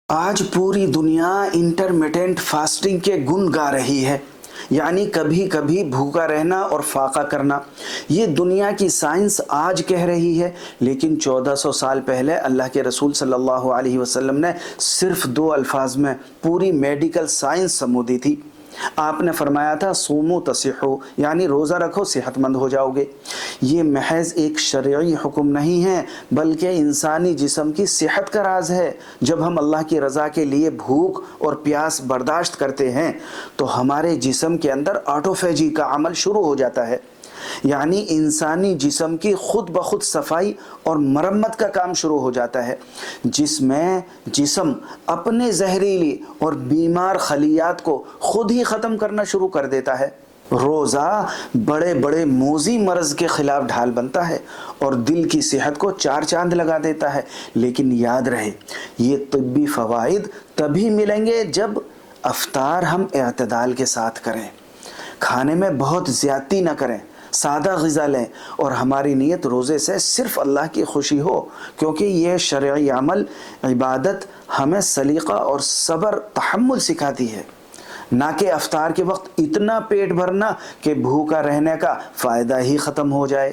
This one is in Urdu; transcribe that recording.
آج پوری دنیا انٹرمیٹنٹ فاسٹنگ کے گن گا رہی ہے، یعنی کبھی کبھی بھوکا رہنا اور فاقہ کرنا۔ یہ دنیا کی سائنس آج کہہ رہی ہے، لیکن 1400 سال پہلے اللہ کے رسول صلی اللہ علیہ وسلم نے صرف 2 الفاظ میں پوری میڈیکل سائنس سمو دی تھی۔ آپ نے فرمایا تھا سومو تصحو، یعنی روزہ رکھو صحت مند ہو جاؤ گے۔ یہ محض ایک شرعی حکم نہیں ہے، بلکہ انسانی جسم کی صحت کا راز ہے۔ جب ہم اللہ کی رضا کے لیے بھوک اور پیاس برداشت کرتے ہیں تو ہمارے جسم کے اندر آٹوفیجی کا عمل شروع ہو جاتا ہے، یعنی انسانی جسم کی خود بخود صفائی اور مرمت کا کام شروع ہو جاتا ہے، جس میں جسم اپنے زہریلی اور بیمار خلیات کو خود ہی ختم کرنا شروع کر دیتا ہے۔ روزہ بڑے بڑے موذی مرض کے خلاف ڈھال بنتا ہے اور دل کی صحت کو 4 چاند لگا دیتا ہے، لیکن یاد رہے یہ طبی فوائد تبھی ملیں گے جب افطار ہم اعتدال کے ساتھ کریں، کھانے میں بہت زیادتی نہ کریں، سادہ غذا لیں اور ہماری نیت روزے سے صرف اللہ کی خوشی ہو، کیونکہ یہ شرعی عمل عبادت ہمیں سلیقہ اور صبر تحمل سکھاتی ہے، نہ کہ افطار کے وقت اتنا پیٹ بھرنا کہ بھوکا رہنے کا فائدہ ہی ختم ہو جائے۔